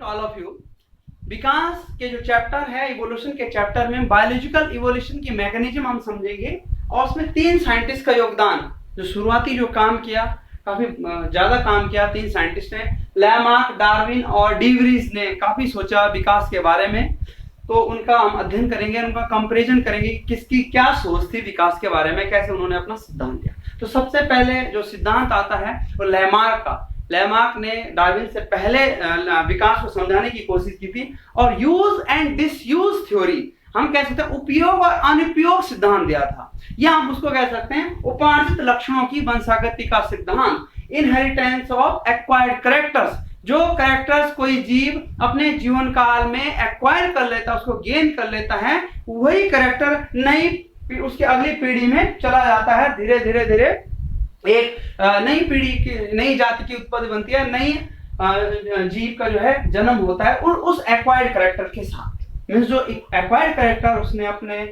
All of you. विकास के जो chapter है इवोल्यूशन के चैप्टर में बायोलॉजिकल इवोल्यूशन की मैकेनिज्म हम समझेंगे और उसमें तीन साइंटिस्ट का योगदान जो शुरुआती जो काम किया, काफी ज्यादा काम किया, तीन साइंटिस्ट ने लैमार्क, डार्विन और डी व्रीज ने काफी सोचा विकास के बारे में। तो उनका हम अध्ययन करेंगे, उनका कंपैरिजन करेंगे किसकी क्या सोच थी विकास के बारे में, कैसे उन्होंने अपना सिद्धांत दिया। तो सबसे पहले जो सिद्धांत आता है वो लैमार्क का। लैमार्क ने डार्विन से पहले विकास को समझाने की कोशिश की थी और यूज एंड डिसयूज थ्योरी, हम कह सकते हैं उपयोग और अनुपयोग सिद्धांत दिया था, या हम उसको कह सकते हैं उपार्जित लक्षणों की वंशागति का सिद्धांत, इनहेरिटेंस ऑफ एक्वायर्ड कैरेक्टर्स। जो कैरेक्टर्स कोई जीव अपने जीवन काल में एक्वायर कर लेता है, उसको गेन कर लेता है, वही कैरेक्टर नई उसकी अगली पीढ़ी में चला जाता है। धीरे धीरे धीरे एक नई पीढ़ी की, नई जाति की उत्पत्ति बनती है, नई जीव का जो है जन्म होता है और उस एक्वायर्ड कैरेक्टर के साथ। मीन्स जो एक्वायर्ड कैरेक्टर उसने अपने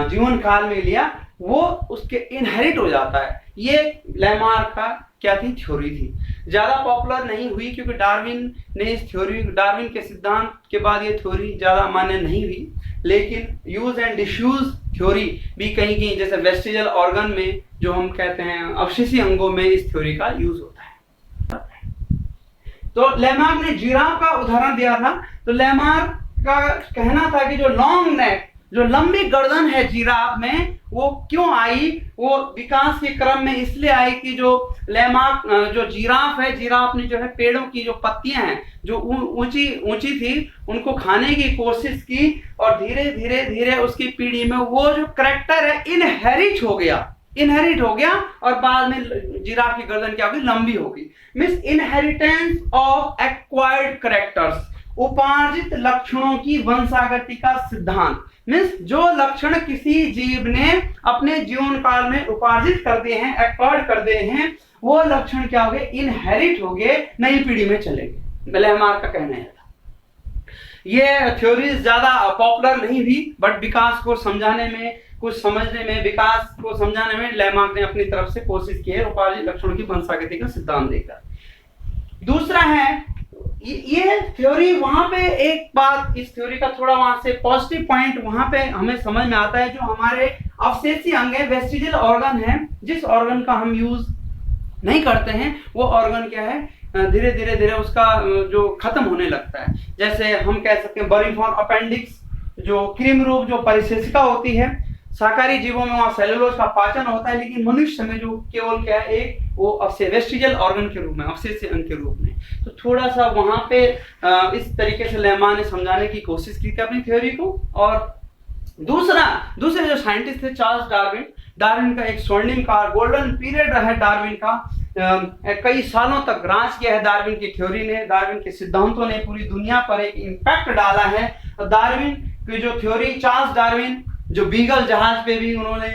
जीवन काल में लिया वो उसके इनहेरिट हो जाता है। ये लैमार्क का क्या थी, थ्योरी थी। ज्यादा पॉपुलर नहीं हुई क्योंकि डार्विन ने इस थ्योरी, डार्विन के सिद्धांत के बाद ये थ्योरी ज्यादा मान्य नहीं हुई, लेकिन यूज एंड डिसयूज थ्योरी भी कहीं कहीं, जैसे वेस्टिजल ऑर्गन में जो हम कहते हैं अवशेषी अंगों में, इस थ्योरी का यूज होता है। तो लैमार्क ने जिराफ का उदाहरण दिया था। तो लैमार्क का कहना था कि जो लॉन्ग नेक, जो लंबी गर्दन है जिराफ में, वो क्यों आई, वो विकास के क्रम में इसलिए आई कि जो लैमार्क जो जिराफ है, जिराफ ने जो है पेड़ों की जो पत्तियां हैं जो ऊंची ऊंची थी उनको खाने की कोशिश की और धीरे धीरे धीरे उसकी पीढ़ी में वो जो कैरेक्टर है इनहेरिट हो गया और बाद में जिराफ की गर्दन क्या होगी, लंबी होगी। Means inheritance of acquired characters, उपार्जित लक्षणों की वंशागति का सिद्धांत। मीन्स जो लक्षण किसी जीव ने अपने जीवन काल में उपार्जित कर दिए हैं, एक्वायर्ड कर दिए हैं, वो लक्षण क्या हो गए, इनहेरिट हो गए, नई पीढ़ी में चले गए। लैमार्क का कहना है था। ये थ्योरीज ज्यादा पॉपुलर नहीं हुई, बट विकास को समझाने में, कुछ समझने में, विकास को समझाने में लैमार्क ने अपनी तरफ से कोशिश की है उपार्जित लक्षणों की वंशागति का सिद्धांत देकर। दूसरा है ये थ्योरी, वहां पे एक बात, इस थ्योरी का थोड़ा वहां से पॉजिटिव पॉइंट वहां पे हमें समझ में आता है, जो हमारे अवशेषी अंग है, वेस्टिजियल ऑर्गन है, जिस ऑर्गन का हम यूज नहीं करते हैं वो ऑर्गन क्या है, धीरे धीरे धीरे उसका जो खत्म होने लगता है। जैसे हम कह सकते हैं बर्निफॉर्म अपेंडिक्स, जो कृमि रूप जो परिशेषिका होती है, शाकाहारी जीवों में वहां सेलुलोज का पाचन होता है, लेकिन मनुष्य में जो केवल क्या है, एक वो वेस्टिजियल ऑर्गन के रूप में, अवशेषी अंग के रूप में। तो थोड़ा सा वहां पे इस तरीके से लैमार्क ने समझाने की कोशिश की थी अपनी थ्योरी को। और दूसरे जो साइंटिस्ट थे चार्ल्स डार्विन, डार्विन का एक स्वर्णिम काल, गोल्डन पीरियड रहा है डार्विन का। कई सालों तक राज किया है डार्विन की थ्योरी ने, डार्विन के सिद्धांतों ने पूरी दुनिया पर एक इम्पैक्ट डाला है। डार्विन की जो थ्योरी, चार्ल्स डार्विन जो बीगल जहाज पे भी उन्होंने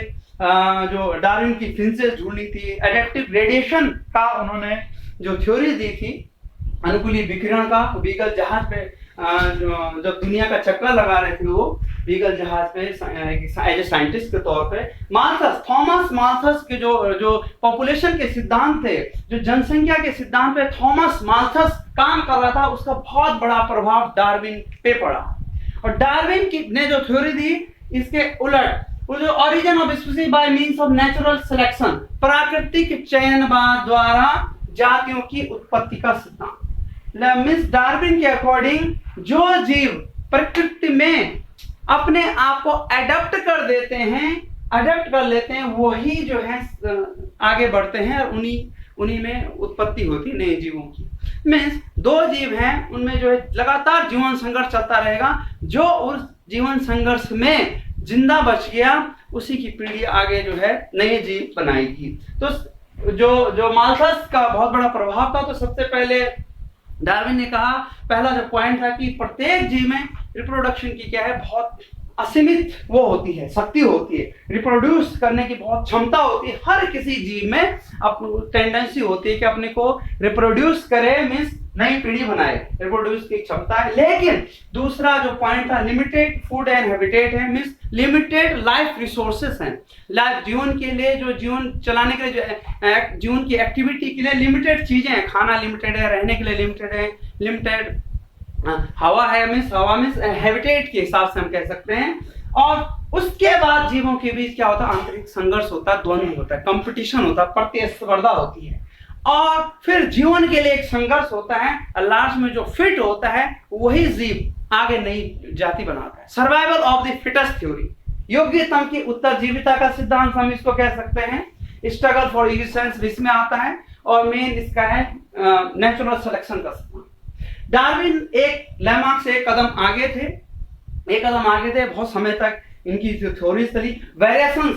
जो डार्विन की फिंसेस ढूंढी थी, एडेप्टिव रेडिएशन का उन्होंने जो थ्योरी दी थी, अनुकूली विकिरण का, बीगल जहाज पे जब दुनिया का चक्कर लगा रहे थे वो बीगल जहाज पे एज ए साइंटिस्ट के तौर पे, माल्थस, थॉमस माल्थस के जो पॉपुलेशन के सिद्धांत थे, जो जनसंख्या के सिद्धांत पे थॉमस माल्थस काम कर रहा था, उसका बहुत बड़ा प्रभाव डार्विन पे पड़ा। और डार्विन ने जो थ्योरी दी, इसके उलट वो जो origin of species by means of natural selection, प्राकृतिक चयनवाद द्वारा जातियों की उत्पत्ति का सिद्धांत। मिस डार्विन के अकॉर्डिंग जो जीव प्रकृति में अपने आप को अडॉप्ट कर लेते हैं, वही जो है आगे बढ़ते हैं और उन्हीं में उत्पत्ति होती नए जीवों की। मीन्स दो जीव हैं, उनमें जो है लगातार जीवन संघर्ष चलता रहेगा, जो उस जीवन संघर्ष में जिंदा बच गया उसी की पीढ़ी आगे जो है नए जीव बनाएगी। तो जो माल्थस का बहुत बड़ा प्रभाव था, तो सबसे पहले डार्विन ने कहा, पहला जो पॉइंट था कि प्रत्येक जीव में रिप्रोडक्शन की क्या है, बहुत असीमित वो होती है, शक्ति होती है, रिप्रोड्यूस करने की बहुत क्षमता होती है। हर किसी जीव में टेंडेंसी होती है कि अपने को रिप्रोड्यूस करे, मीन्स नई पीढ़ी बनाए, रिप्रोड्यूस की क्षमता है। लेकिन दूसरा जो पॉइंट था, लिमिटेड फूड एंड हैबिटेट है, मीन्स लिमिटेड लाइफ रिसोर्सेस हैं। लाइफ जीवन के लिए, जो जीवन चलाने के लिए, जो जीवन की एक्टिविटी के लिए लिमिटेड चीजें हैं, खाना लिमिटेड है, रहने के लिए लिमिटेड है, लिमिटेड, हवा है मीन्स हवा मीन्स हैबिटेट के हिसाब से हम कह सकते हैं। और उसके बाद जीवों के बीच क्या होता है, आंतरिक संघर्ष होता है, द्वंद्व होता है, कंपटीशन होता है, प्रतिस्पर्धा होती है, और फिर जीवन के लिए एक संघर्ष होता है। लास्ट में जो फिट होता है वही जीव आगे नई जाति बनाता है। Survival of the fittest theory, योग्यता की उत्तरजीविता का सिद्धांत हम इसको कह सकते हैं। स्ट्रगल फॉर एग्जिस्टेंस इसमें आता है, और मेन इसका है नेचुरल सिलेक्शन का सिद्धांत। डार्विन एक लैमार्क से एक कदम आगे थे, बहुत समय तक इनकी जो थ्योरीज चली। वेरिएशन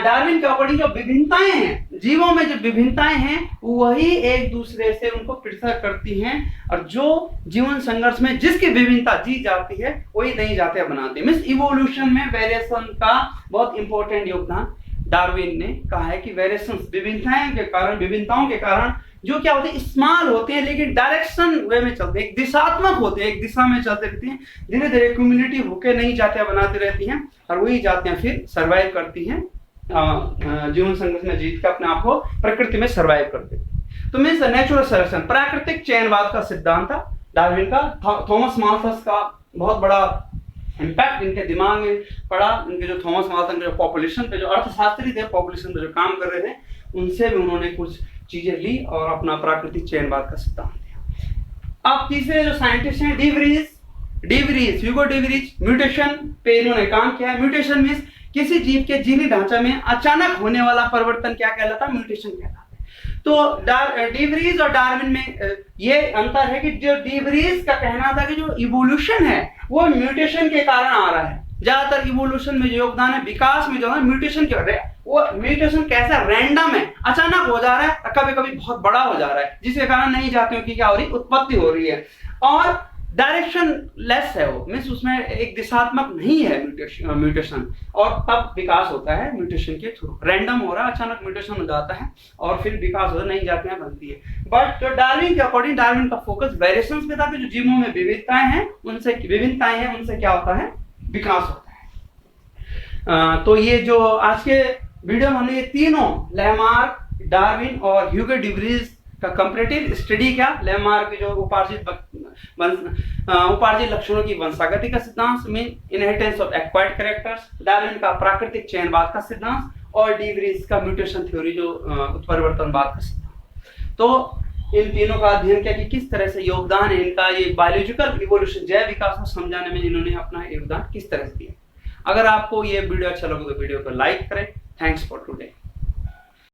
डार्विन के अकॉर्डिंग जो विभिन्नताएं हैं, जीवों में जो विभिन्नताएं हैं वही एक दूसरे से उनको पृथक करती हैं, और जो जीवन संघर्ष में जिसकी विभिन्नता जी जाती है वही नई जातियां बनाती है। मीन्स इवोल्यूशन में वेरिएशन का बहुत इंपॉर्टेंट योगदान डार्विन ने कहा है कि वेरिएशन विभिन्नताओं के कारण जो क्या होते हैं, स्मॉल होते हैं लेकिन डायरेक्शन वे में चलते हैं, एक दिशात्मक होते हैं, एक दिशा में चलते रहती हैं, धीरे धीरे कम्युनिटी होकर नई जातियां बनाती रहती हैं, और वही जातियां फिर सरवाइव करती हैं, जीवन संघर्ष में जीत के अपने आप को प्रकृति में सरवाइव करते हैं। तो मीन्स नेचुरल सिलेक्शन, प्राकृतिक चयनवाद का सिद्धांत था डार्विन का। थॉमस माल्थस का बहुत बड़ा इम्पैक्ट इनके दिमाग में पड़ा। इनके जो थॉमस माल्थस जो पॉपुलेशन पे, जो अर्थशास्त्री थे, पॉपुलेशन पे जो काम कर रहे थे, उनसे भी उन्होंने कुछ चीजें ली और अपना प्राकृतिक चयनवाद का सिद्धांत दिया। अब तीसरे जो साइंटिस्ट हैं, ह्यूगो डीवरीज, म्यूटेशन पे इन्होंने काम किया है। म्यूटेशन मीन्स किसी जीव के जीनी ढांचा में अचानक होने वाला परिवर्तन क्या कहलाता है, म्यूटेशन कहलाता है। तो डीवरीज और डार्विन में ये अंतर है कि जो डीवरीज का कहना था कि जो इवोल्यूशन है वो म्यूटेशन के कारण आ रहा है। ज्यादातर इवोल्यूशन में जो योगदान है, विकास में जो है म्यूटेशन के, वो म्यूटेशन कैसा रैंडम है, अचानक हो जा रहा है, कभी कभी बहुत बड़ा हो जा रहा है, जिसके कारण नहीं जातियों की क्या हो रही, उत्पत्ति हो रही है। और डायरेक्शन लेस है वो, मीन्स उसमें एक दिशात्मक नहीं है म्यूटेशन, और तब विकास होता है म्यूटेशन के थ्रू। रैंडम हो रहा है, अचानक म्यूटेशन हो जाता है और फिर विकास होता है, नई जातियां बनती है। बट जो डार्विन के अकॉर्डिंग, डार्विन का फोकस वेरिएशंस पे था कि जो जीवों में विविधताएं हैं उनसे क्या होता है, विकास होता है। तो ये जो आज के वीडियो में हमने ये तीनों लैमार्क, डार्विन और ह्यूगो डीवरीज का कंपैरेटिव स्टडी किया। लैमार्क जो उपार्जित लक्षणों की वंशागति का सिद्धांत, mean inheritance of acquired characters, Darwin का प्राकृतिक चयनवाद का सिद्धांत, और डीवरीज का म्यूटेशन थ्योरी जो उत्परिवर्तनवाद का सिद्धांत। तो इन तीनों का अध्ययन किया कि किस तरह से योगदान है इनका, ये बायोलॉजिकल इवोल्यूशन, जैव विकास को समझाने में इन्होंने अपना योगदान किस तरह से दिया। अगर आपको ये वीडियो अच्छा लगे तो वीडियो को लाइक करें। Thanks for today.